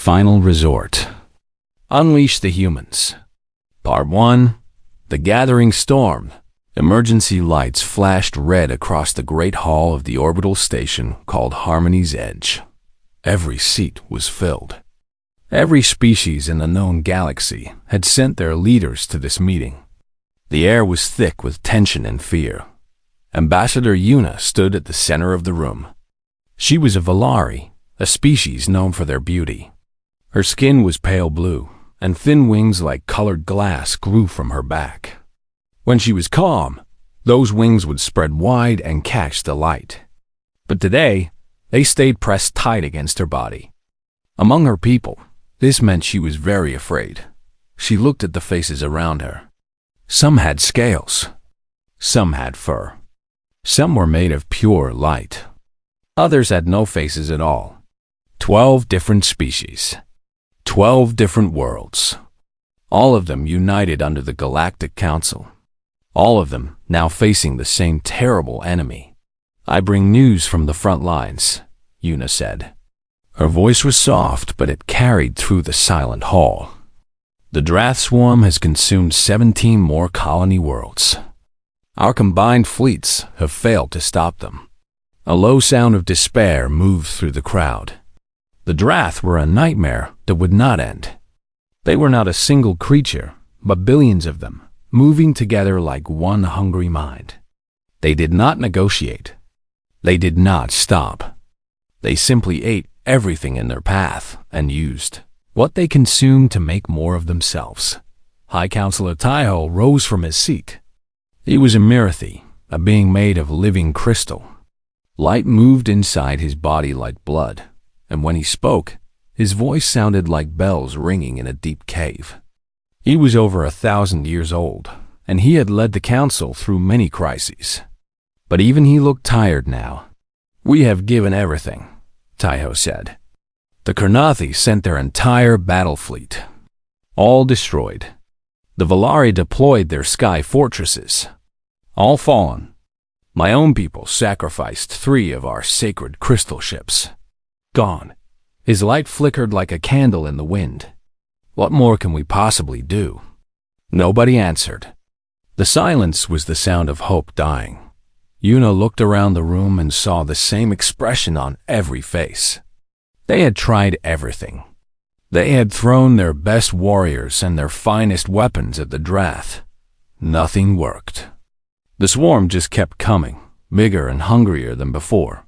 Final Resort. Unleash the Humans. Part 1. The Gathering Storm. Emergency lights flashed red across the great hall of the orbital station called Harmony's Edge. Every seat was filled. Every species in the known galaxy had sent their leaders to this meeting. The air was thick with tension and fear. Ambassador Yuna stood at the center of the room. She was a Valari, a species known for their beauty. Her skin was pale blue, and thin wings like colored glass grew from her back. When she was calm, those wings would spread wide and catch the light. But today, they stayed pressed tight against her body. Among her people, this meant she was very afraid. She looked at the faces around her. Some had scales. Some had fur. Some were made of pure light. Others had no faces at all. 12 different species. 12 different worlds. All of them united under the Galactic Council. All of them now facing the same terrible enemy. "I bring news from the front lines," Yuna said. Her voice was soft, but it carried through the silent hall. "The Drath Swarm has consumed 17 more colony worlds. Our combined fleets have failed to stop them." A low sound of despair moved through the crowd. The Drath were a nightmare that would not end. They were not a single creature, but billions of them, moving together like one hungry mind. They did not negotiate. They did not stop. They simply ate everything in their path and used what they consumed to make more of themselves. High Counselor Taiho rose from his seat. He was a Mirathi, a being made of living crystal. Light moved inside his body like blood, and when he spoke, his voice sounded like bells ringing in a deep cave. He was over 1,000 years old, and he had led the council through many crises. But even he looked tired now. "We have given everything," Taiho said. "The Karnathi sent their entire battle fleet. All destroyed. The Valari deployed their sky fortresses. All fallen. My own people sacrificed 3 of our sacred crystal ships. Gone." His light flickered like a candle in the wind. "What more can we possibly do?" Nobody answered. The silence was the sound of hope dying. Yuna looked around the room and saw the same expression on every face. They had tried everything. They had thrown their best warriors and their finest weapons at the Drath. Nothing worked. The swarm just kept coming, bigger and hungrier than before.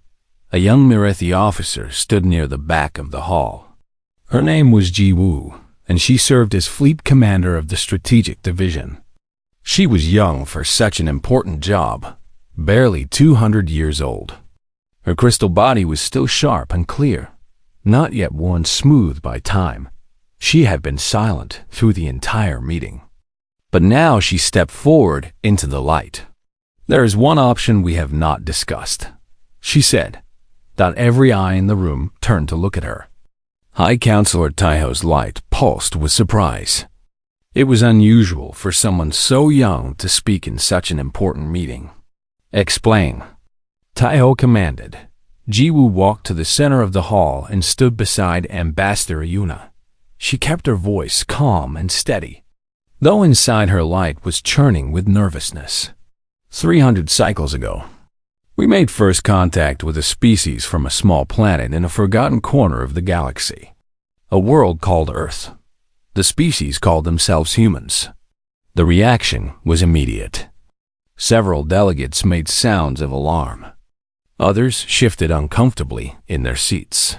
A young Mirathi officer stood near the back of the hall. Her name was Jiwoo, and she served as fleet commander of the Strategic Division. She was young for such an important job, barely 200 years old. Her crystal body was still sharp and clear, not yet worn smooth by time. She had been silent through the entire meeting. But now she stepped forward into the light. "There is one option we have not discussed," she said. Every eye in the room turned to look at her. High Counselor Taiho's light pulsed with surprise. It was unusual for someone so young to speak in such an important meeting. "Explain," Taiho commanded. Jiwoo walked to the center of the hall and stood beside Ambassador Yuna. She kept her voice calm and steady, though inside her light was churning with nervousness. 300 cycles ago, we made first contact with a species from a small planet in a forgotten corner of the galaxy, a world called Earth. The species called themselves humans. The reaction was immediate. Several delegates made sounds of alarm. Others shifted uncomfortably in their seats.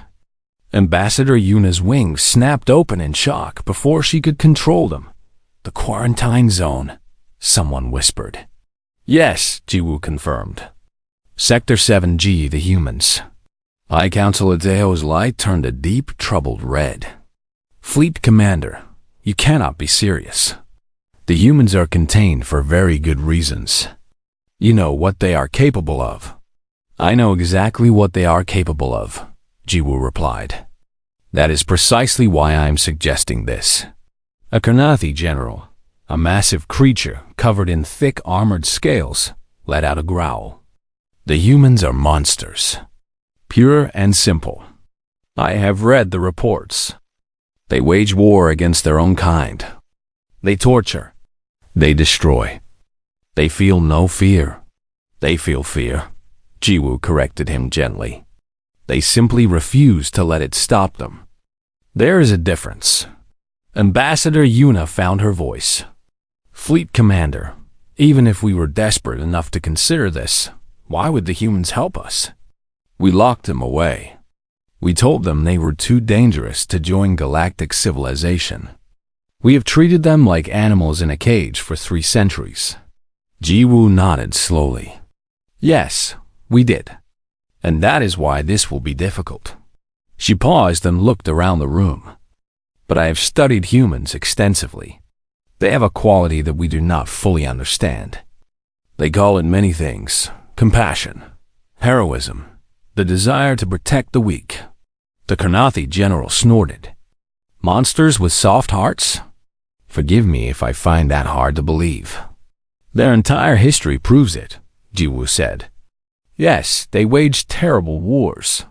Ambassador Yuna's wings snapped open in shock before she could control them. "The quarantine zone," someone whispered. "Yes," Jiwoo confirmed. "Sector 7G, the humans." High Counselor Taiho's light turned a deep, troubled red. "Fleet Commander, you cannot be serious. The humans are contained for very good reasons. You know what they are capable of." "I know exactly what they are capable of," Jiwoo replied. "That is precisely why I am suggesting this." A Karnathi general, a massive creature covered in thick armored scales, let out a growl. "The humans are monsters. Pure and simple. I have read the reports. They wage war against their own kind. They torture. They destroy. They feel no fear. They feel fear. Jiwoo corrected him gently. They simply refuse to let it stop them. There is a difference. Ambassador Yuna found her voice. Fleet Commander, even if we were desperate enough to consider this, why would the humans help us? We locked them away. We told them they were too dangerous to join galactic civilization. We have treated them like animals in a cage for 3 centuries. Jiwoo nodded slowly. Yes, we did. And that is why this will be difficult. She paused and looked around the room. But I have studied humans extensively. They have a quality that we do not fully understand. They call it many things: compassion, heroism, the desire to protect the weak. The Karnathi general snorted. Monsters with soft hearts? Forgive me if I find that hard to believe. Their entire history proves it, Jiwoo said. Yes, they waged terrible wars.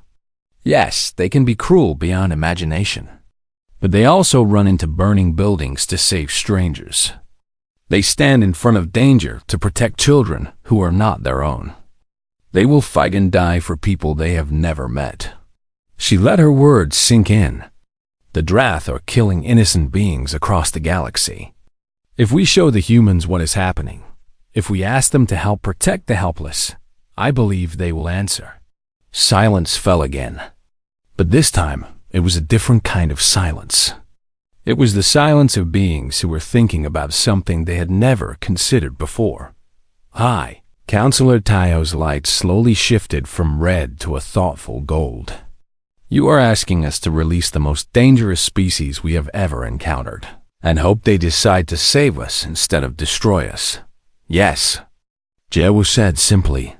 Yes, they can be cruel beyond imagination. But they also run into burning buildings to save strangers. They stand in front of danger to protect children who are not their own. They will fight and die for people they have never met. She let her words sink in. The Drath are killing innocent beings across the galaxy. If we show the humans what is happening, if we ask them to help protect the helpless, I believe they will answer. Silence fell again. But this time, it was a different kind of silence. It was the silence of beings who were thinking about something they had never considered before. Hi, Counselor Taio's light slowly shifted from red to a thoughtful gold. You are asking us to release the most dangerous species we have ever encountered, and hope they decide to save us instead of destroy us. Yes. Jiwoo said simply.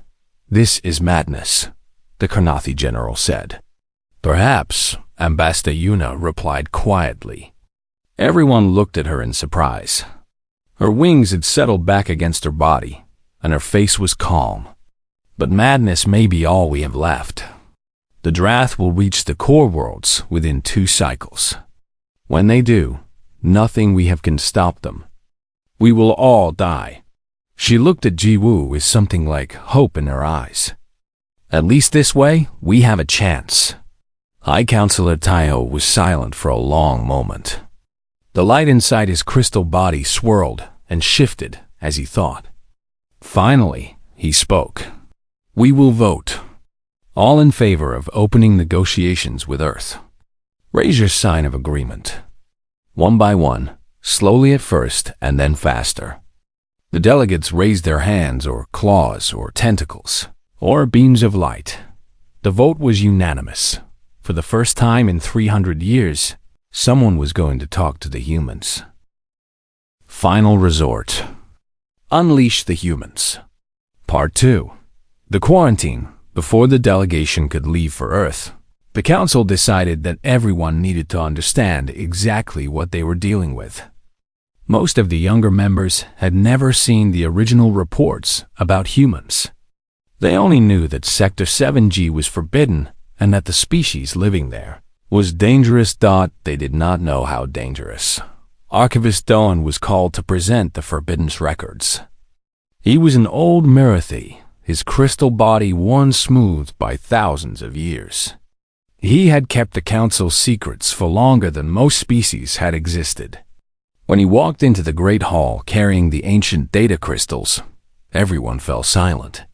This is madness, the Karnathi general said. Perhaps, Ambassador Yuna replied quietly. Everyone looked at her in surprise. Her wings had settled back against her body, and her face was calm. But madness may be all we have left. The Drath will reach the core worlds within 2 cycles. When they do, nothing we have can stop them. We will all die. She looked at Jiwoo with something like hope in her eyes. At least this way, we have a chance. High Counselor Taio was silent for a long moment. The light inside his crystal body swirled and shifted as he thought. Finally, he spoke. We will vote. All in favor of opening negotiations with Earth. Raise your sign of agreement. One by one, slowly at first and then faster. The delegates raised their hands or claws or tentacles or beams of light. The vote was unanimous. For the first time in 300 years, someone was going to talk to the humans. Final resort. Unleash the humans. Part 2. The quarantine. Before the delegation could leave for Earth, the Council decided that everyone needed to understand exactly what they were dealing with. Most of the younger members had never seen the original reports about humans. They only knew that Sector 7G was forbidden and that the species living there was dangerous. They did not know how dangerous. Archivist Doan was called to present the forbidden's records. He was an old Marathi, his crystal body worn smooth by thousands of years. He had kept the Council's secrets for longer than most species had existed. When he walked into the Great Hall carrying the ancient data crystals, everyone fell silent.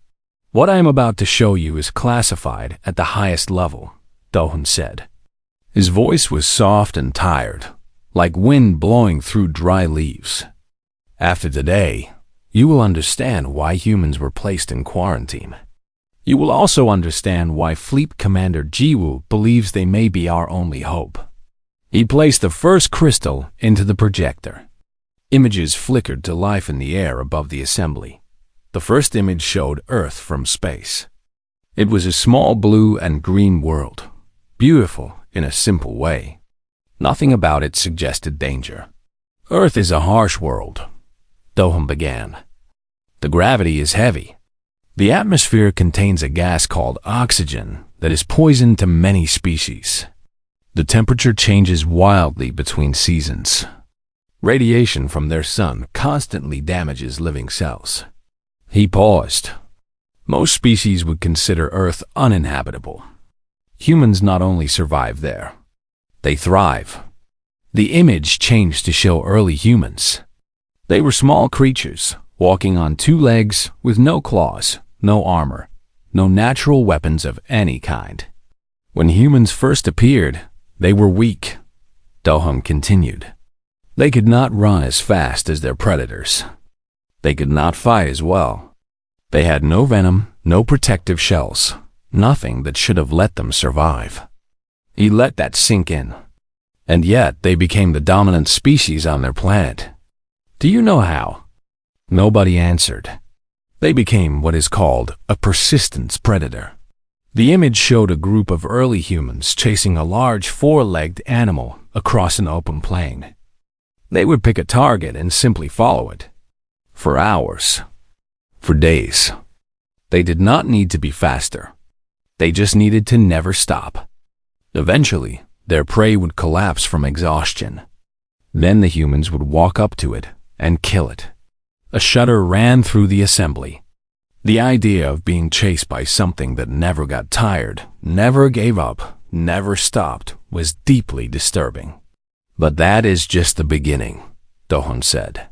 What I am about to show you is classified at the highest level, Dohan said. His voice was soft and tired, like wind blowing through dry leaves. After today, you will understand why humans were placed in quarantine. You will also understand why Fleet Commander Jiwoo believes they may be our only hope. He placed the first crystal into the projector. Images flickered to life in the air above the assembly. The first image showed Earth from space. It was a small blue and green world, beautiful in a simple way. Nothing about it suggested danger. Earth is a harsh world, Dohan began. The gravity is heavy. The atmosphere contains a gas called oxygen that is poison to many species. The temperature changes wildly between seasons. Radiation from their sun constantly damages living cells. He paused. Most species would consider Earth uninhabitable. Humans not only survive there, they thrive. The image changed to show early humans. They were small creatures, walking on two legs with no claws, no armor, no natural weapons of any kind. When humans first appeared, they were weak. Do-hung continued. They could not run as fast as their predators. They could not fight as well. They had no venom, no protective shells, nothing that should have let them survive. He let that sink in. And yet they became the dominant species on their planet. Do you know how? Nobody answered. They became what is called a persistence predator. The image showed a group of early humans chasing a large four-legged animal across an open plain. They would pick a target and simply follow it. For hours. For days. They did not need to be faster. They just needed to never stop. Eventually, their prey would collapse from exhaustion. Then the humans would walk up to it and kill it. A shudder ran through the assembly. The idea of being chased by something that never got tired, never gave up, never stopped, was deeply disturbing. But that is just the beginning, Do-hung said.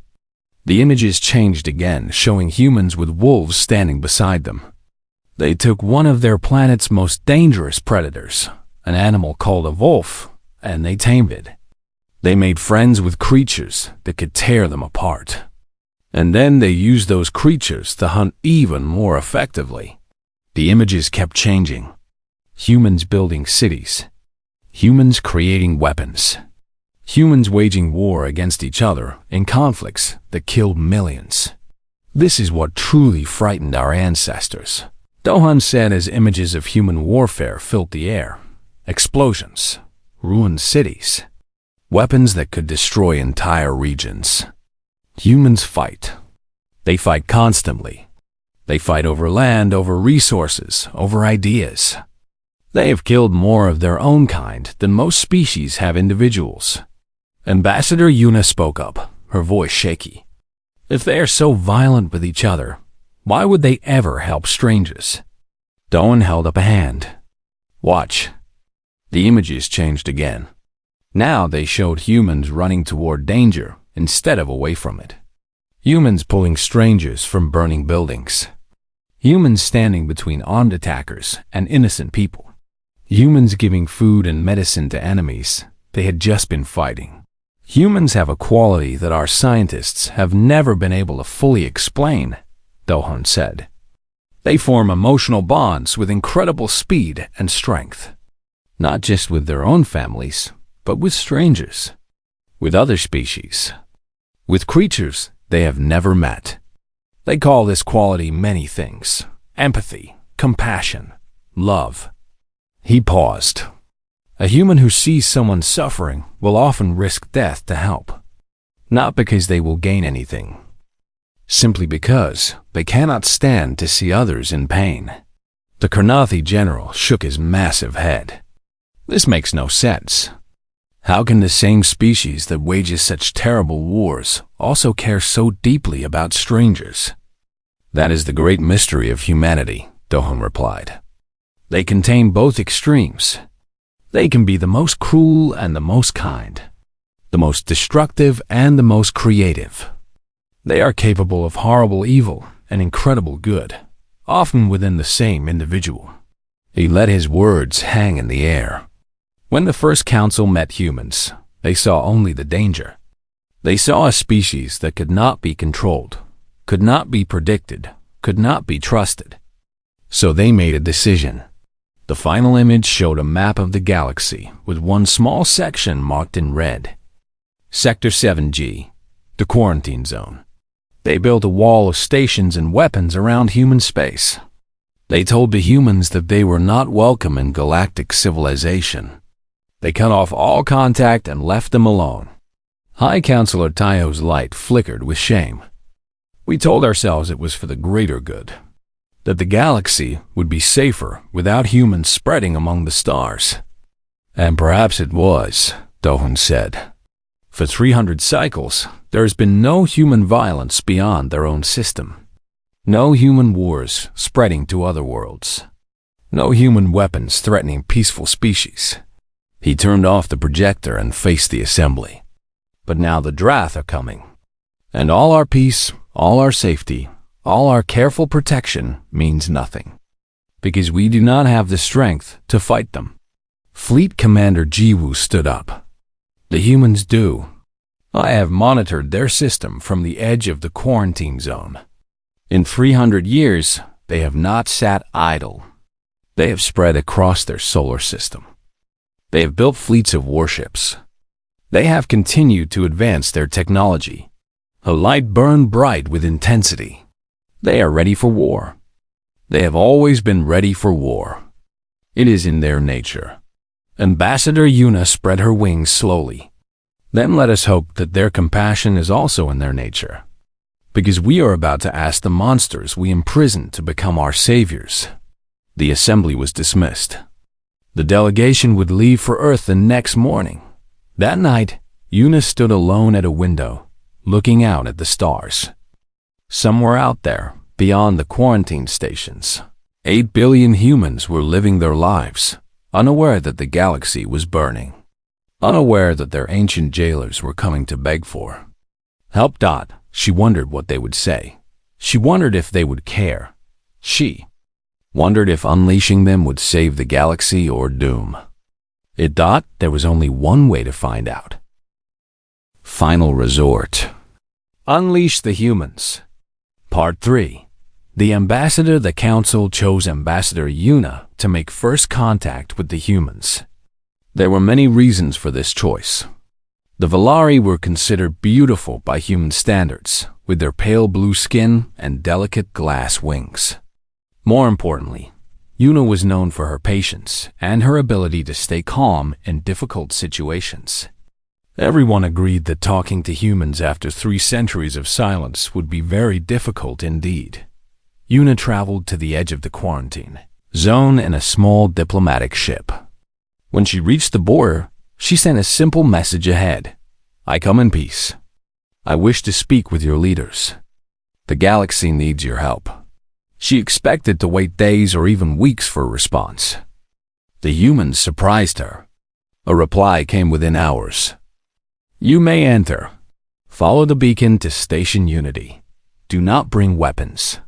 The images changed again, showing humans with wolves standing beside them. They took one of their planet's most dangerous predators, an animal called a wolf, and they tamed it. They made friends with creatures that could tear them apart. And then they used those creatures to hunt even more effectively. The images kept changing. Humans building cities. Humans creating weapons. Humans waging war against each other in conflicts that killed millions. This is what truly frightened our ancestors, Do-hung said as images of human warfare filled the air. Explosions, ruined cities, weapons that could destroy entire regions. Humans fight. They fight constantly. They fight over land, over resources, over ideas. They have killed more of their own kind than most species have individuals. Ambassador Yuna spoke up, her voice shaky. If they are so violent with each other, why would they ever help strangers? Do-hung held up a hand. Watch. The images changed again. Now they showed humans running toward danger instead of away from it. Humans pulling strangers from burning buildings. Humans standing between armed attackers and innocent people. Humans giving food and medicine to enemies they had just been fighting. Humans have a quality that our scientists have never been able to fully explain, Do-hung said. They form emotional bonds with incredible speed and strength. Not just with their own families, but with strangers. With other species. With creatures they have never met. They call this quality many things. Empathy, compassion, love. He paused. A human who sees someone suffering will often risk death to help. Not because they will gain anything. Simply because they cannot stand to see others in pain. The Karnathi general shook his massive head. This makes no sense. How can the same species that wages such terrible wars also care so deeply about strangers? That is the great mystery of humanity, Do-hung replied. They contain both extremes. They can be the most cruel and the most kind, the most destructive and the most creative. They are capable of horrible evil and incredible good, often within the same individual. He let his words hang in the air. When the first council met humans, they saw only the danger. They saw a species that could not be controlled, could not be predicted, could not be trusted. So they made a decision. The final image showed a map of the galaxy with one small section marked in red. Sector 7G, the quarantine zone. They built a wall of stations and weapons around human space. They told the humans that they were not welcome in galactic civilization. They cut off all contact and left them alone. High Counselor Taio's light flickered with shame. We told ourselves it was for the greater good, that the galaxy would be safer without humans spreading among the stars. And perhaps it was, Dohun said. For 300 cycles, there has been no human violence beyond their own system. No human wars spreading to other worlds. No human weapons threatening peaceful species. He turned off the projector and faced the assembly. But now the Drath are coming. And all our peace, all our safety, all our careful protection means nothing. Because we do not have the strength to fight them. Fleet Commander Jiwoo stood up. The humans do. I have monitored their system from the edge of the quarantine zone. In 300 years, they have not sat idle. They have spread across their solar system. They have built fleets of warships. They have continued to advance their technology. A light burned bright with intensity. They are ready for war. They have always been ready for war. It is in their nature. Ambassador Yuna spread her wings slowly. Then let us hope that their compassion is also in their nature. Because we are about to ask the monsters we imprisoned to become our saviors. The assembly was dismissed. The delegation would leave for Earth the next morning. That night, Yuna stood alone at a window, looking out at the stars. Somewhere out there, beyond the quarantine stations, 8 billion humans were living their lives, unaware that the galaxy was burning, unaware that their ancient jailers were coming to beg for help. She wondered what they would say. She wondered if they would care. She wondered if unleashing them would save the galaxy or doom. There was only one way to find out. Final Resort. Unleash the Humans. Part 3. The Council chose Ambassador Yuna to make first contact with the humans. There were many reasons for this choice. The Valari were considered beautiful by human standards, with their pale blue skin and delicate glass wings. More importantly, Yuna was known for her patience and her ability to stay calm in difficult situations. Everyone agreed that talking to humans after 3 centuries of silence would be very difficult indeed. Yuna traveled to the edge of the quarantine zone in a small diplomatic ship. When she reached the border, she sent a simple message ahead. I come in peace. I wish to speak with your leaders. The galaxy needs your help. She expected to wait days or even weeks for a response. The humans surprised her. A reply came within hours. You may enter. Follow the beacon to Station Unity. Do not bring weapons.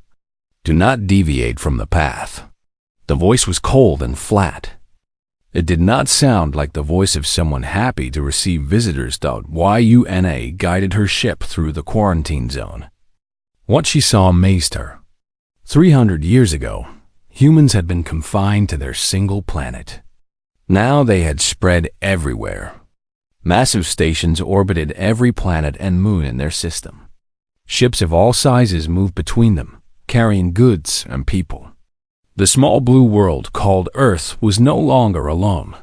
Do not deviate from the path. The voice was cold and flat. It did not sound like the voice of someone happy to receive visitors. Yuna guided her ship through the quarantine zone. What she saw amazed her. 300 years ago, humans had been confined to their single planet. Now they had spread everywhere. Massive stations orbited every planet and moon in their system. Ships of all sizes moved between them, carrying goods and people. The small blue world called Earth was no longer alone.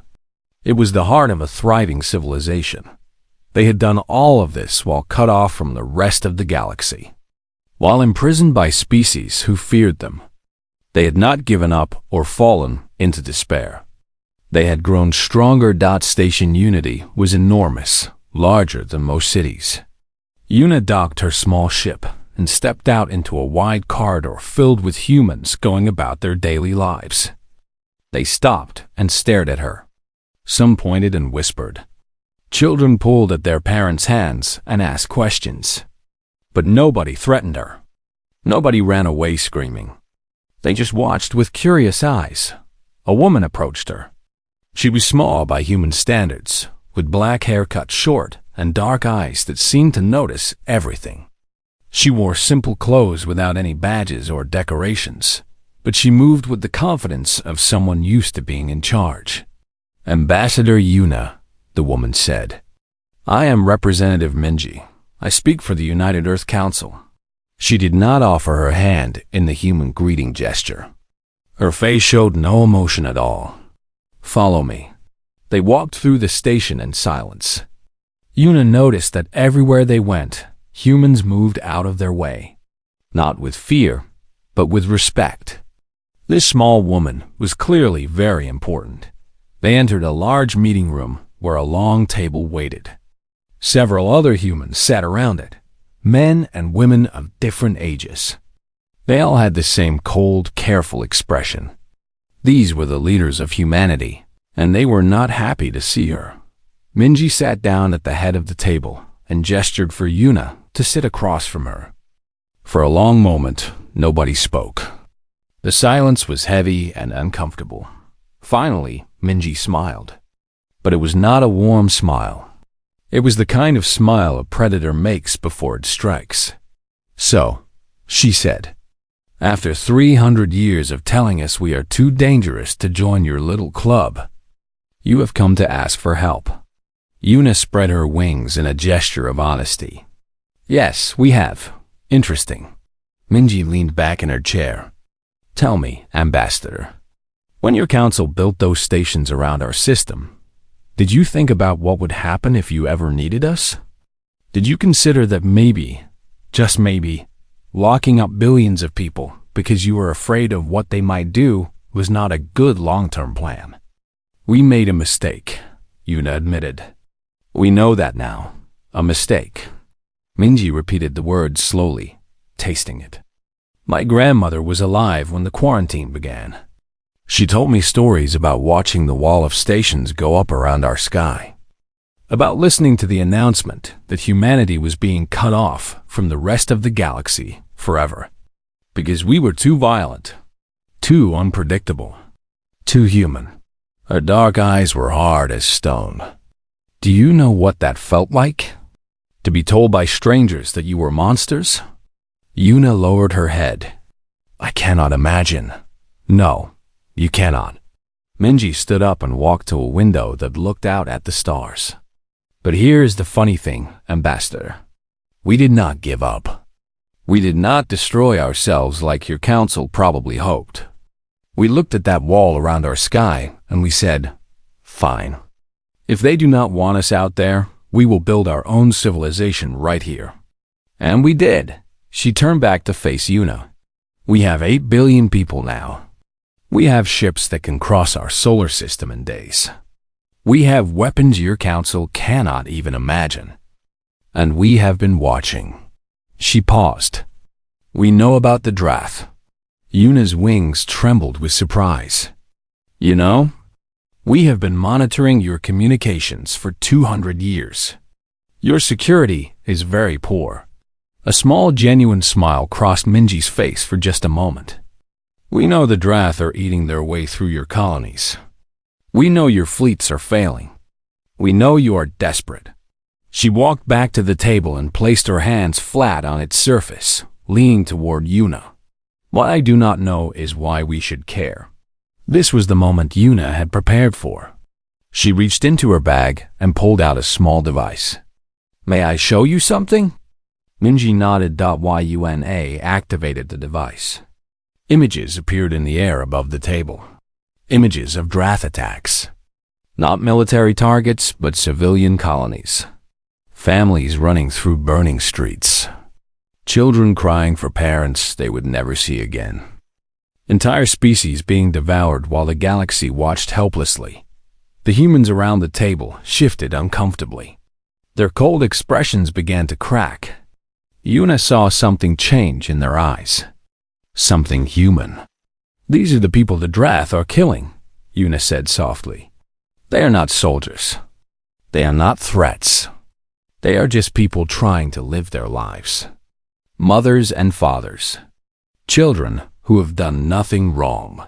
It was the heart of a thriving civilization. They had done all of this while cut off from the rest of the galaxy. While imprisoned by species who feared them, they had not given up or fallen into despair. They had grown stronger. Station Unity was enormous, larger than most cities. Yuna docked her small ship and stepped out into a wide corridor filled with humans going about their daily lives. They stopped and stared at her. Some pointed and whispered. Children pulled at their parents' hands and asked questions. But nobody threatened her. Nobody ran away screaming. They just watched with curious eyes. A woman approached her. She was small by human standards, with black hair cut short and dark eyes that seemed to notice everything. She wore simple clothes without any badges or decorations, but she moved with the confidence of someone used to being in charge. Ambassador Yuna, the woman said. I am Representative Minji. I speak for the United Earth Council. She did not offer her hand in the human greeting gesture. Her face showed no emotion at all. Follow me. They walked through the station in silence. Yuna noticed that everywhere they went, humans moved out of their way. Not with fear, but with respect. This small woman was clearly very important. They entered a large meeting room where a long table waited. Several other humans sat around it, men and women of different ages. They all had the same cold, careful expression. These were the leaders of humanity, and they were not happy to see her. Minji sat down at the head of the table and gestured for Yuna to sit across from her. For a long moment, nobody spoke. The silence was heavy and uncomfortable. Finally, Minji smiled. But it was not a warm smile. It was the kind of smile a predator makes before it strikes. "So," she said, "after 300 years of telling us we are too dangerous to join your little club, you have come to ask for help." Yuna spread her wings in a gesture of honesty. "Yes, we have. Interesting." Minji leaned back in her chair. "Tell me, Ambassador, when your council built those stations around our system, did you think about what would happen if you ever needed us? Did you consider that maybe, just maybe, locking up billions of people because you were afraid of what they might do was not a good long-term plan?" "We made a mistake," Yuna admitted. "We know that now. A mistake." Minji repeated the word slowly, tasting it. "My grandmother was alive when the quarantine began. She told me stories about watching the wall of stations go up around our sky, about listening to the announcement that humanity was being cut off from the rest of the galaxy forever, because we were too violent, too unpredictable, too human. Her dark eyes were hard as stone. Do you know what that felt like? To be told by strangers that you were monsters?" Yuna lowered her head. "I cannot imagine." "No, you cannot." Minji stood up and walked to a window that looked out at the stars. "But here is the funny thing, Ambassador. We did not give up. We did not destroy ourselves like your council probably hoped. We looked at that wall around our sky and we said, fine. If they do not want us out there, we will build our own civilization right here." And we did. She turned back to face Yuna. "We have 8 billion people now. We have ships that can cross our solar system in days. We have weapons your council cannot even imagine. And we have been watching." She paused. "We know about the Drath." Yuna's wings trembled with surprise. "You know, we have been monitoring your communications for 200 years. Your security is very poor." A small, genuine smile crossed Minji's face for just a moment. "We know the Drath are eating their way through your colonies. We know your fleets are failing. We know you are desperate." She walked back to the table and placed her hands flat on its surface, leaning toward Yuna. "What I do not know is why we should care." This was the moment Yuna had prepared for. She reached into her bag and pulled out a small device. "May I show you something?" Minji nodded. Yuna activated the device. Images appeared in the air above the table. Images of Drath attacks. Not military targets, but civilian colonies. Families running through burning streets. Children crying for parents they would never see again. Entire species being devoured while the galaxy watched helplessly. The humans around the table shifted uncomfortably. Their cold expressions began to crack. Yuna saw something change in their eyes. Something human. "These are the people the Drath are killing," Yuna said softly. "They are not soldiers. They are not threats. They are just people trying to live their lives. Mothers and fathers. Children who have done nothing wrong.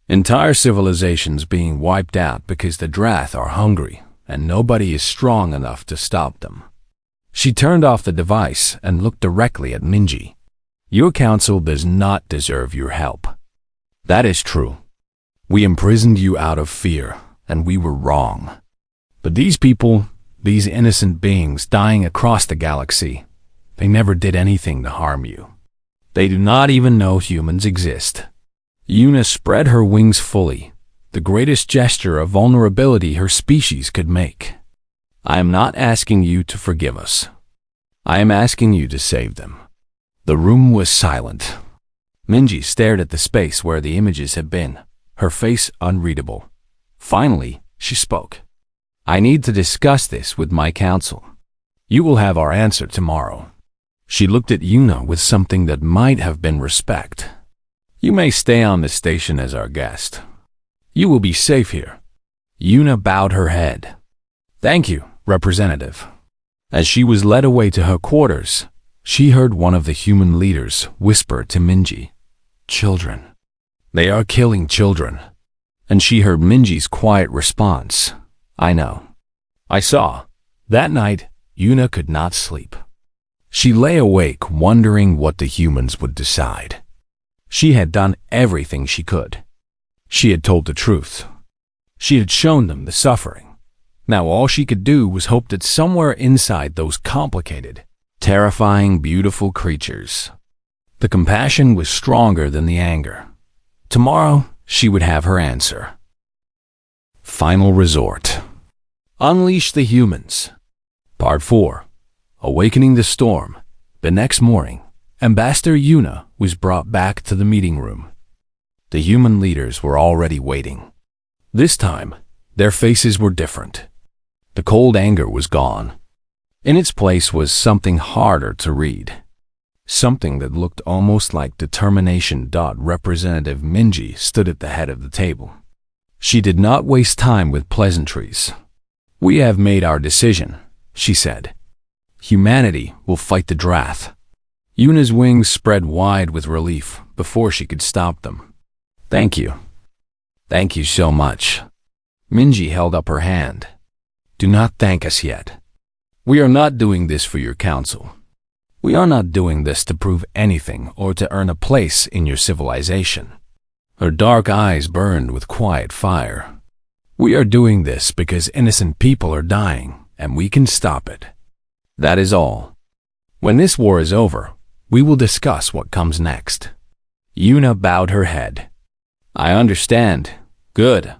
Entire civilizations being wiped out because the Drath are hungry and nobody is strong enough to stop them." She turned off the device and looked directly at Minji. "Your council does not deserve your help. That is true. We imprisoned you out of fear, and we were wrong. But these people, these innocent beings dying across the galaxy, they never did anything to harm you. They do not even know humans exist." Yuna spread her wings fully, the greatest gesture of vulnerability her species could make. "I am not asking you to forgive us. I am asking you to save them." The room was silent. Minji stared at the space where the images had been, her face unreadable. Finally, she spoke. "I need to discuss this with my council. You will have our answer tomorrow." She looked at Yuna with something that might have been respect. "You may stay on the station as our guest. You will be safe here." Yuna bowed her head. "Thank you, Representative." As she was led away to her quarters, she heard one of the human leaders whisper to Minji, "Children. They are killing children." And she heard Minji's quiet response, "I know. I saw." That night, Yuna could not sleep. She lay awake wondering what the humans would decide. She had done everything she could. She had told the truth. She had shown them the suffering. Now all she could do was hope that somewhere inside those complicated, terrifying, beautiful creatures, the compassion was stronger than the anger. Tomorrow, she would have her answer. Final Resort. Unleash the Humans. Part 4. Awakening the Storm. The next morning, Ambassador Yuna was brought back to the meeting room. The human leaders were already waiting. This time, their faces were different. The cold anger was gone. In its place was something harder to read. Something that looked almost like determination. Representative Minji stood at the head of the table. She did not waste time with pleasantries. "We have made our decision," she said. "Humanity will fight the Drath." Yuna's wings spread wide with relief before she could stop them. "Thank you. Thank you so much." Minji held up her hand. "Do not thank us yet. We are not doing this for your council. We are not doing this to prove anything or to earn a place in your civilization." Her dark eyes burned with quiet fire. "We are doing this because innocent people are dying, and we can stop it. That is all. When this war is over, we will discuss what comes next." Yuna bowed her head. "I understand. Good."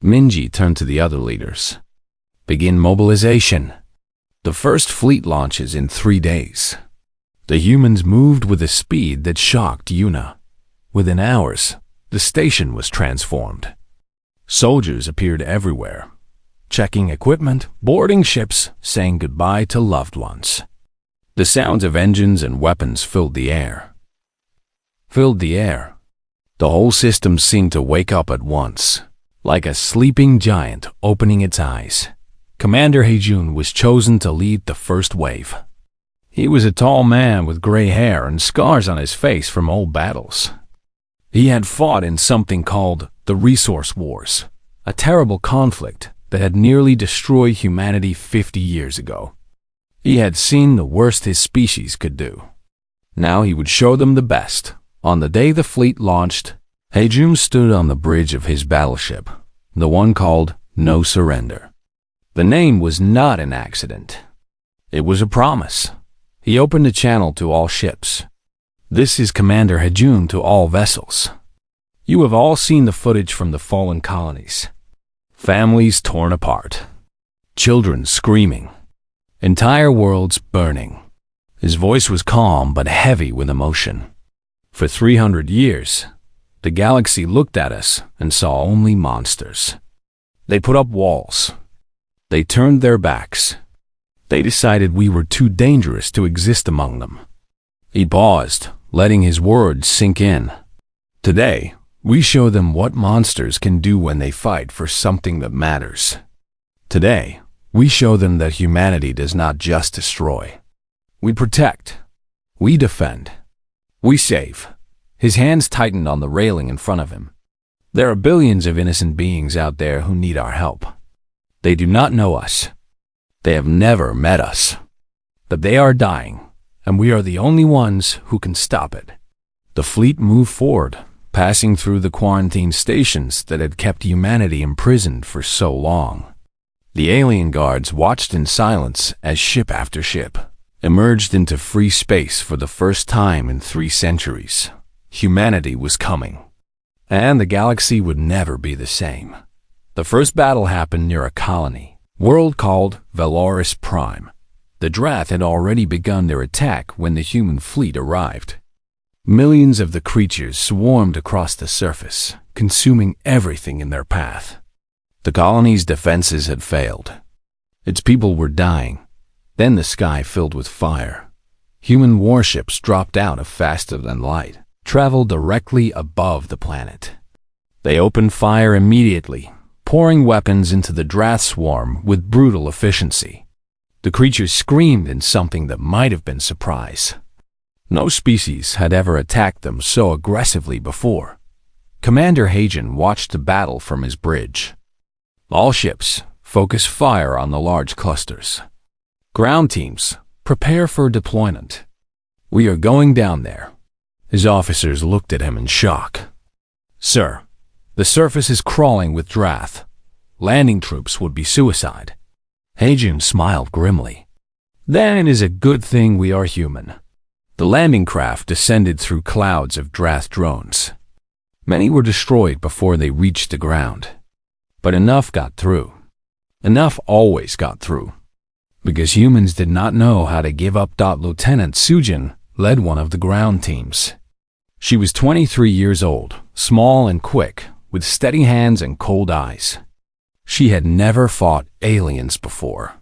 Minji turned to the other leaders. "Begin mobilization. The first fleet launches in 3 days." The humans moved with a speed that shocked Yuna. Within hours, the station was transformed. Soldiers appeared everywhere, checking equipment, boarding ships, saying goodbye to loved ones. The sounds of engines and weapons filled the air. The whole system seemed to wake up at once, like a sleeping giant opening its eyes. Commander Heijun was chosen to lead the first wave. He was a tall man with gray hair and scars on his face from old battles. He had fought in something called the Resource Wars, a terrible conflict that had nearly destroyed humanity 50 years ago. He had seen the worst his species could do. Now he would show them the best. On the day the fleet launched, Heijun stood on the bridge of his battleship, the one called No Surrender. The name was not an accident. It was a promise. He opened a channel to all ships. "This is Commander Heijun to all vessels. You have all seen the footage from the fallen colonies. Families torn apart. Children screaming. Entire worlds burning." His voice was calm but heavy with emotion. "For 300 years, the galaxy looked at us and saw only monsters. They put up walls. They turned their backs. They decided we were too dangerous to exist among them." He paused, letting his words sink in. "Today, we show them what monsters can do when they fight for something that matters. Today, we show them that humanity does not just destroy. We protect. We defend. We save." His hands tightened on the railing in front of him. "There are billions of innocent beings out there who need our help. They do not know us. They have never met us. But they are dying, and we are the only ones who can stop it." The fleet moved forward, passing through the quarantine stations that had kept humanity imprisoned for so long. The alien guards watched in silence as ship after ship emerged into free space for the first time in 3 centuries. Humanity was coming, and the galaxy would never be the same. The first battle happened near a colony, world called Valoris Prime. The Drath had already begun their attack when the human fleet arrived. Millions of the creatures swarmed across the surface, consuming everything in their path. The colony's defenses had failed. Its people were dying. Then the sky filled with fire. Human warships dropped out of faster than light, traveled directly above the planet. They opened fire immediately, pouring weapons into the Drath swarm with brutal efficiency. The creatures screamed in something that might have been surprise. No species had ever attacked them so aggressively before. Commander Hagen watched the battle from his bridge. All ships, focus fire on the large clusters. Ground teams, prepare for deployment. We are going down there. His officers looked at him in shock. Sir, the surface is crawling with Drath. Landing troops would be suicide. Hagen smiled grimly. Then it is a good thing we are human. The landing craft descended through clouds of Drath drones. Many were destroyed before they reached the ground. But enough got through. Enough always got through. Because humans did not know how to give up. Lieutenant Sujin led one of the ground teams. She was 23 years old, small and quick, with steady hands and cold eyes. She had never fought aliens before.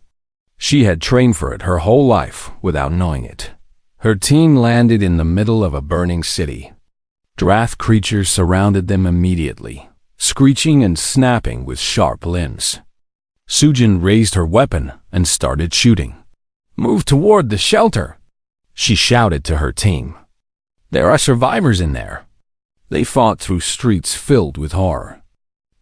She had trained for it her whole life without knowing it. Her team landed in the middle of a burning city. Drath creatures surrounded them immediately, screeching and snapping with sharp limbs. Sujin raised her weapon and started shooting. Move toward the shelter, she shouted to her team. There are survivors in there. They fought through streets filled with horror.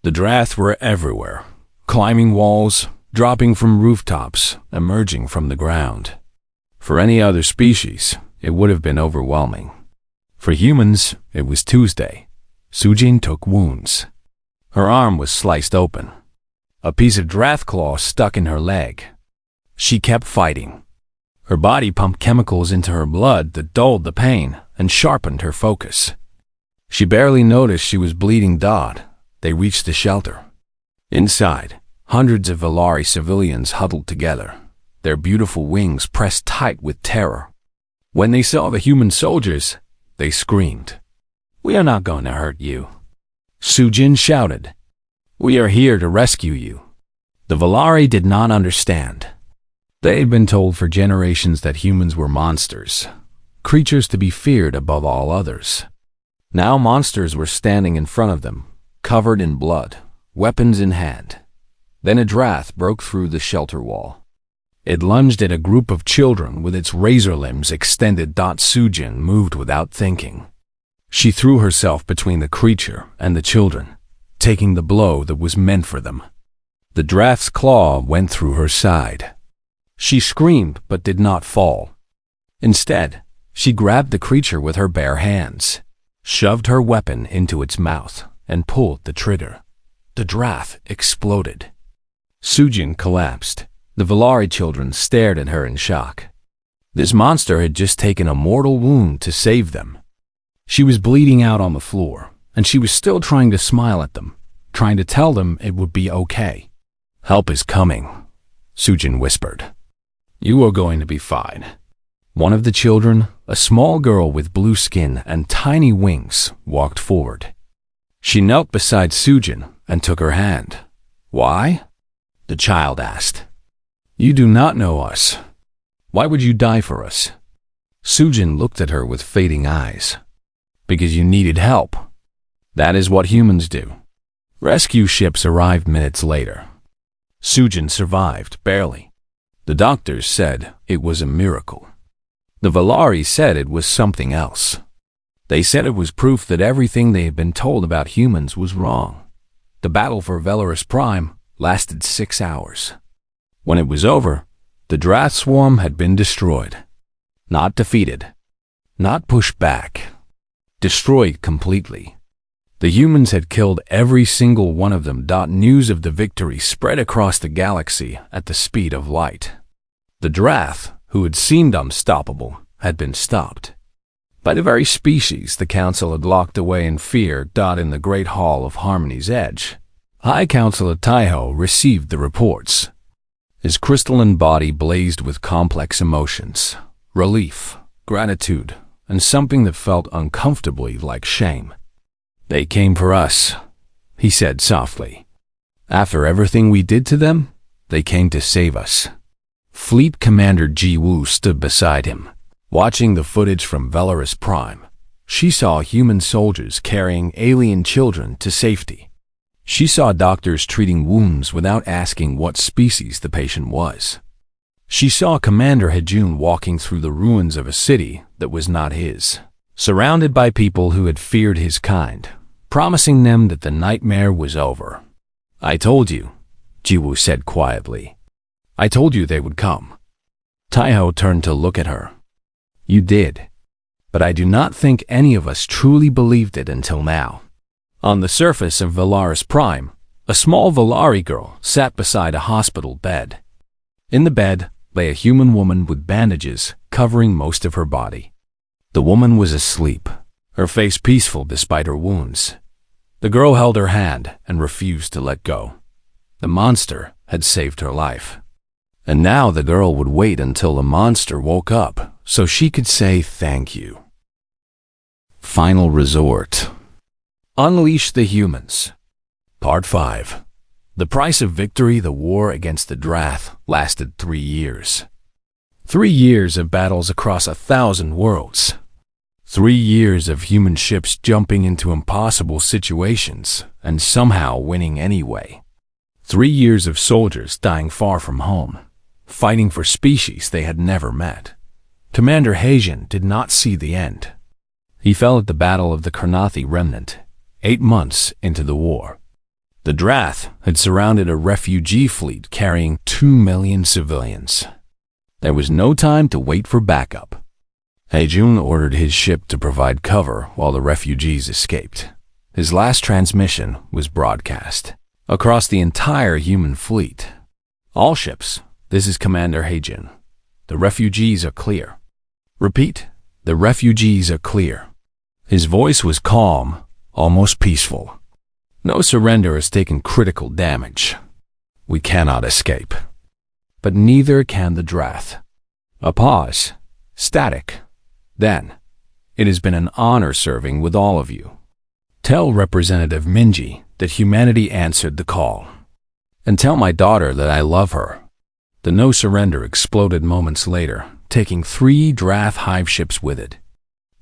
The Drath were everywhere, climbing walls, dropping from rooftops, emerging from the ground. For any other species, it would have been overwhelming. For humans, it was Tuesday. Sujin took wounds. Her arm was sliced open. A piece of Drath claw stuck in her leg. She kept fighting. Her body pumped chemicals into her blood that dulled the pain and sharpened her focus. She barely noticed she was bleeding. They reached the shelter. Inside, hundreds of Valari civilians huddled together, their beautiful wings pressed tight with terror. When they saw the human soldiers, they screamed. We are not going to hurt you, Sujin shouted. We are here to rescue you. The Valari did not understand. They had been told for generations that humans were monsters, creatures to be feared above all others. Now monsters were standing in front of them, covered in blood, weapons in hand. Then a Drath broke through the shelter wall. It lunged at a group of children with its razor limbs extended. Sujin moved without thinking. She threw herself between the creature and the children, taking the blow that was meant for them. The Drath's claw went through her side. She screamed but did not fall. Instead, she grabbed the creature with her bare hands, shoved her weapon into its mouth, and pulled the trigger. The Drath exploded. Sujin collapsed. The Valari children stared at her in shock. This monster had just taken a mortal wound to save them. She was bleeding out on the floor, and she was still trying to smile at them, trying to tell them it would be okay. Help is coming, Sujin whispered. You are going to be fine. One of the children, a small girl with blue skin and tiny wings, walked forward. She knelt beside Sujin and took her hand. Why? The child asked. You do not know us. Why would you die for us? Sujin looked at her with fading eyes. Because you needed help. That is what humans do. Rescue ships arrived minutes later. Sujin survived, barely. The doctors said it was a miracle. The Valari said it was something else. They said it was proof that everything they had been told about humans was wrong. The battle for Velaris Prime lasted 6 hours. When it was over, the Drath swarm had been destroyed. Not defeated. Not pushed back. Destroyed completely. The humans had killed every single one of them. News of the victory spread across the galaxy at the speed of light. The Drath, who had seemed unstoppable, had been stopped. By the very species the Council had locked away in fear. In the Great Hall of Harmony's Edge, High Councilor Taiho received the reports. His crystalline body blazed with complex emotions, relief, gratitude, and something that felt uncomfortably like shame. They came for us, he said softly. After everything we did to them, they came to save us. Fleet Commander Ji Woo stood beside him, watching the footage from Valorous Prime. She saw human soldiers carrying alien children to safety. She saw doctors treating wounds without asking what species the patient was. She saw Commander Hejun walking through the ruins of a city that was not his, surrounded by people who had feared his kind, promising them that the nightmare was over. "I told you," Jiwoo said quietly. "I told you they would come." Taiho turned to look at her. "You did. But I do not think any of us truly believed it until now." On the surface of Valaris Prime, a small Valari girl sat beside a hospital bed. In the bed lay a human woman with bandages covering most of her body. The woman was asleep, her face peaceful despite her wounds. The girl held her hand and refused to let go. The monster had saved her life. And now the girl would wait until the monster woke up so she could say thank you. Final Resort. Unleash the Humans. Part 5. The price of victory. The war against the Drath lasted 3 years. 3 years of battles across 1,000 worlds. 3 years of human ships jumping into impossible situations and somehow winning anyway. 3 years of soldiers dying far from home, fighting for species they had never met. Commander Heijin did not see the end. He fell at the Battle of the Karnathi Remnant, 8 months into the war. The Drath had surrounded a refugee fleet carrying 2 million civilians. There was no time to wait for backup. Heijun ordered his ship to provide cover while the refugees escaped. His last transmission was broadcast across the entire human fleet. "All ships, this is Commander Heijin. The refugees are clear. Repeat, the refugees are clear." His voice was calm, almost peaceful. "No surrender has taken critical damage. We cannot escape. But neither can the Drath." A pause. Static. Then, "It has been an honor serving with all of you. Tell Representative Minji that humanity answered the call. And tell my daughter that I love her." The no surrender exploded moments later, taking 3 Drath hive ships with it.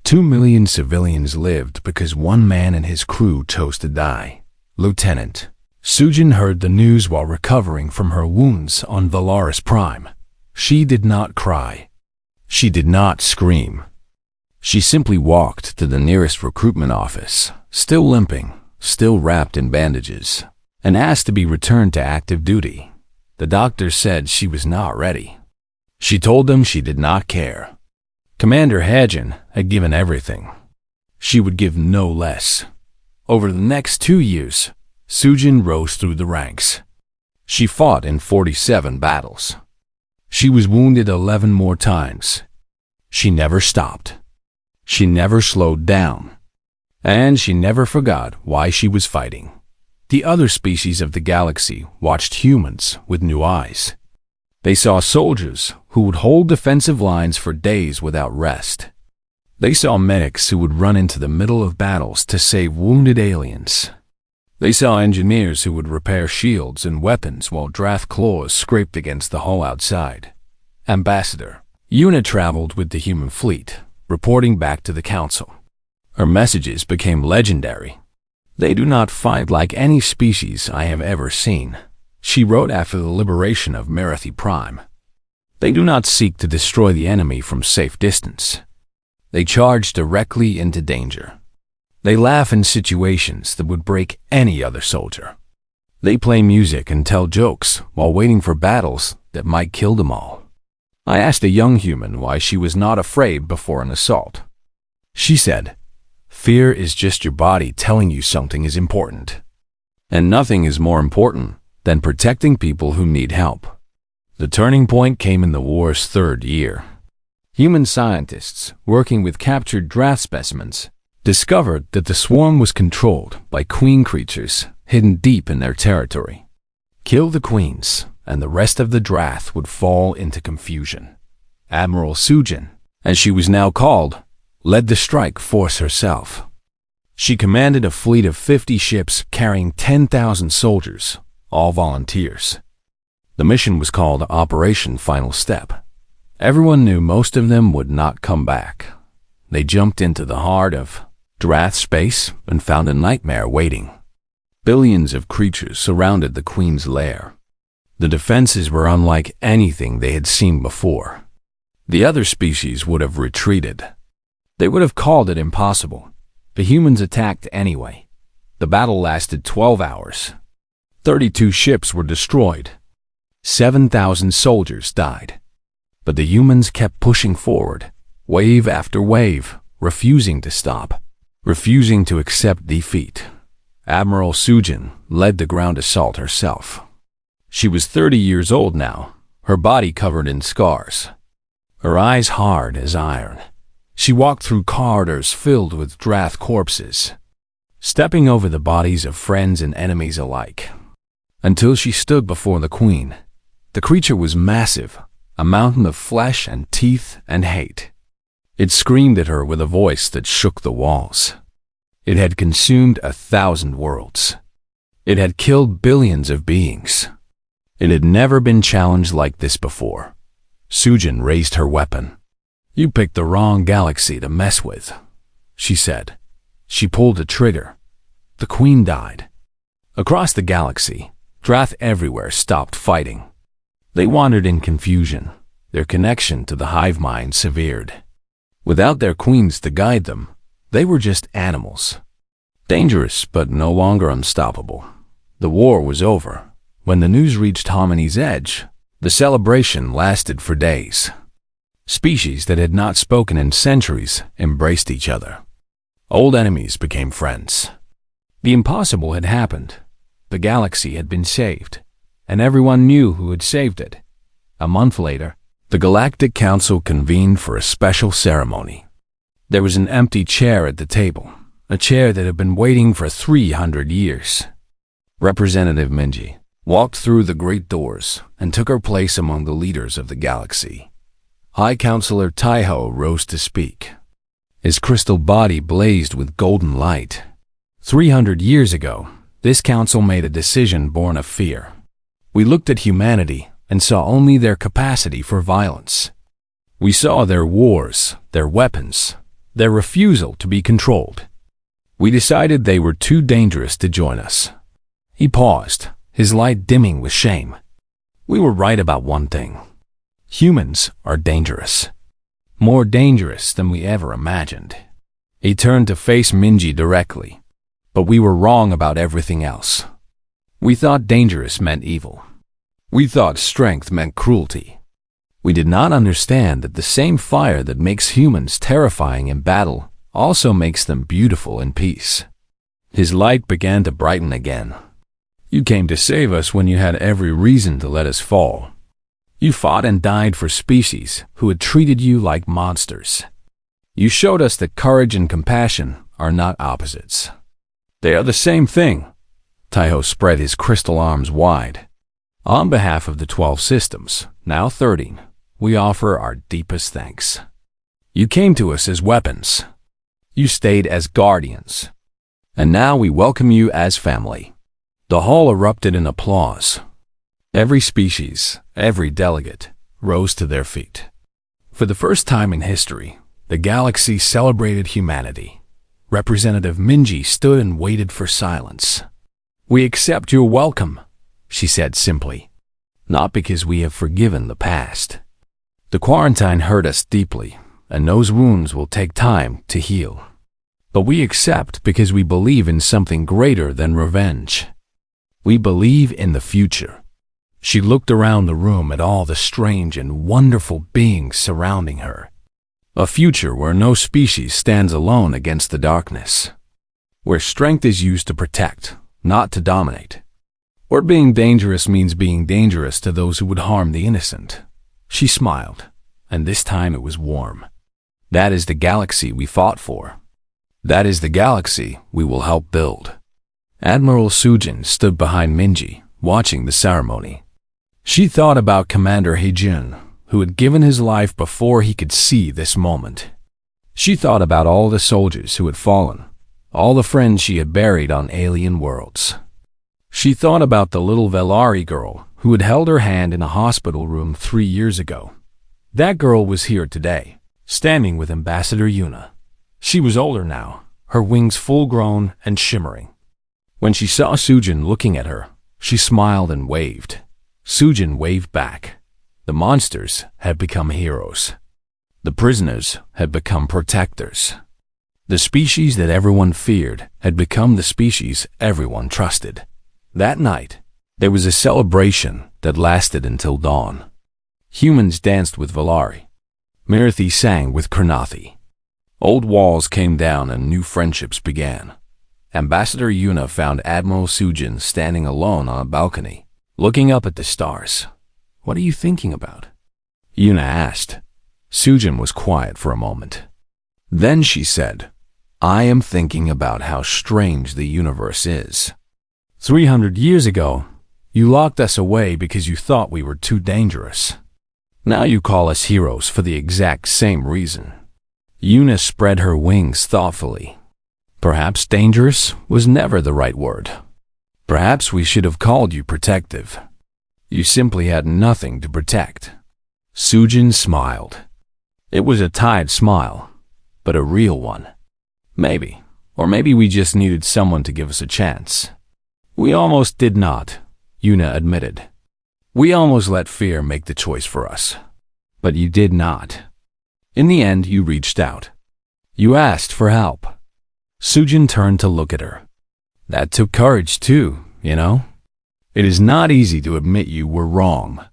2 million civilians lived because one man and his crew chose to die. Lieutenant Sujin heard the news while recovering from her wounds on Valaris Prime. She did not cry. She did not scream. She simply walked to the nearest recruitment office, still limping, still wrapped in bandages, and asked to be returned to active duty. The doctor said she was not ready. She told them she did not care. Commander Hajin had given everything. She would give no less. Over the next 2 years, Sujin rose through the ranks. She fought in 47 battles. She was wounded 11 more times. She never stopped. She never slowed down. And she never forgot why she was fighting. The other species of the galaxy watched humans with new eyes. They saw soldiers who would hold defensive lines for days without rest. They saw medics who would run into the middle of battles to save wounded aliens. They saw engineers who would repair shields and weapons while Drath claws scraped against the hull outside. Ambassador Yuna traveled with the human fleet, reporting back to the council. Her messages became legendary. "They do not fight like any species I have ever seen," she wrote after the liberation of Marathi Prime. "They do not seek to destroy the enemy from safe distance. They charge directly into danger. They laugh in situations that would break any other soldier. They play music and tell jokes while waiting for battles that might kill them all." I asked a young human why she was not afraid before an assault. She said, "Fear is just your body telling you something is important. And nothing is more important than protecting people who need help." The turning point came in the war's 3rd year. Human scientists, working with captured Drath specimens, discovered that the swarm was controlled by queen creatures hidden deep in their territory. Kill the queens, and the rest of the Drath would fall into confusion. Admiral Sujin, as she was now called, led the strike force herself. She commanded a fleet of 50 ships carrying 10,000 soldiers, all volunteers. The mission was called Operation Final Step. Everyone knew most of them would not come back. They jumped into the heart of Drath space and found a nightmare waiting. Billions of creatures surrounded the Queen's lair. The defenses were unlike anything they had seen before. The other species would have retreated. They would have called it impossible. The humans attacked anyway. The battle lasted 12 hours. 32 ships were destroyed. 7,000 soldiers died. But the humans kept pushing forward, wave after wave, refusing to stop, refusing to accept defeat. Admiral Sujin led the ground assault herself. She was 30 years old now, her body covered in scars, her eyes hard as iron. She walked through corridors filled with Drath corpses, stepping over the bodies of friends and enemies alike, until she stood before the Queen. The creature was massive, a mountain of flesh and teeth and hate. It screamed at her with a voice that shook the walls. It had consumed 1,000 worlds. It had killed billions of beings. It had never been challenged like this before. Sujin raised her weapon. "You picked the wrong galaxy to mess with," she said. She pulled the trigger. The Queen died. Across the galaxy, Drath everywhere stopped fighting. They wandered in confusion, their connection to the hive mind severed. Without their queens to guide them, they were just animals. Dangerous, but no longer unstoppable. The war was over. When the news reached Harmony's edge, the celebration lasted for days. Species that had not spoken in centuries embraced each other. Old enemies became friends. The impossible had happened. The galaxy had been saved, and everyone knew who had saved it. A month later, the Galactic Council convened for a special ceremony. There was an empty chair at the table, a chair that had been waiting for 300 years. Representative Minji walked through the great doors and took her place among the leaders of the galaxy. High Counselor Taiho rose to speak. His crystal body blazed with golden light. 300 years ago, this council made a decision born of fear. We looked at humanity and saw only their capacity for violence. We saw their wars, their weapons, their refusal to be controlled. We decided they were too dangerous to join us. He paused, his light dimming with shame. We were right about one thing. Humans are dangerous. More dangerous than we ever imagined. He turned to face Minji directly. But we were wrong about everything else. We thought dangerous meant evil. We thought strength meant cruelty. We did not understand that the same fire that makes humans terrifying in battle also makes them beautiful in peace. His light began to brighten again. You came to save us when you had every reason to let us fall. You fought and died for species who had treated you like monsters. You showed us that courage and compassion are not opposites. They are the same thing. Taiho spread his crystal arms wide. On behalf of the 12 systems, now 13, we offer our deepest thanks. You came to us as weapons. You stayed as guardians. And now we welcome you as family. The hall erupted in applause. Every species, every delegate, rose to their feet. For the first time in history, the galaxy celebrated humanity. Representative Minji stood and waited for silence. "We accept your welcome," she said simply. "Not because we have forgiven the past. The quarantine hurt us deeply, and those wounds will take time to heal. But we accept because we believe in something greater than revenge. We believe in the future." She looked around the room at all the strange and wonderful beings surrounding her. A future where no species stands alone against the darkness. Where strength is used to protect, not to dominate. Where being dangerous means being dangerous to those who would harm the innocent. She smiled, and this time it was warm. That is the galaxy we fought for. That is the galaxy we will help build. Admiral Sujin stood behind Minji, watching the ceremony. She thought about Commander Heijun, who had given his life before he could see this moment. She thought about all the soldiers who had fallen, all the friends she had buried on alien worlds. She thought about the little Velari girl who had held her hand in a hospital room 3 years ago. That girl was here today, standing with Ambassador Yuna. She was older now, her wings full-grown and shimmering. When she saw Sujin looking at her, she smiled and waved. Sujin waved back. The monsters had become heroes. The prisoners had become protectors. The species that everyone feared had become the species everyone trusted. That night, there was a celebration that lasted until dawn. Humans danced with Velari. Mirathi sang with Kranathi. Old walls came down and new friendships began. Ambassador Yuna found Admiral Sujin standing alone on a balcony, looking up at the stars. "What are you thinking about?" Yuna asked. Sujin was quiet for a moment. Then she said, "I am thinking about how strange the universe is. 300 years ago, you locked us away because you thought we were too dangerous. Now you call us heroes for the exact same reason." Yuna spread her wings thoughtfully. Perhaps dangerous was never the right word. Perhaps we should have called you protective. You simply had nothing to protect. Sujin smiled. It was a tired smile, but a real one. Maybe, or maybe we just needed someone to give us a chance. We almost did not, Yuna admitted. We almost let fear make the choice for us. But you did not. In the end, you reached out. You asked for help. Sujin turned to look at her. That took courage too, you know? It is not easy to admit you were wrong.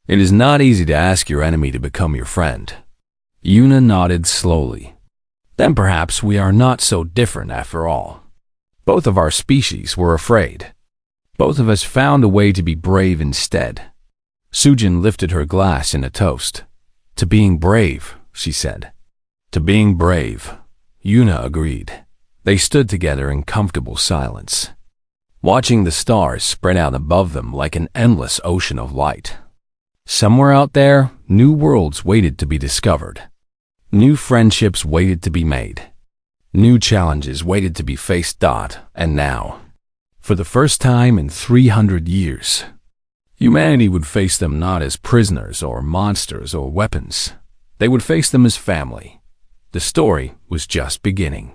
It is not easy to ask your enemy to become your friend. Yuna nodded slowly. Then perhaps we are not so different after all. Both of our species were afraid. Both of us found a way to be brave instead. Sujin lifted her glass in a toast. To being brave, she said. To being brave, Yuna agreed. They stood together in comfortable silence, watching the stars spread out above them like an endless ocean of light. Somewhere out there, new worlds waited to be discovered. New friendships waited to be made. New challenges waited to be faced. And now, for the first time in 300 years, humanity would face them not as prisoners or monsters or weapons. They would face them as family. The story was just beginning.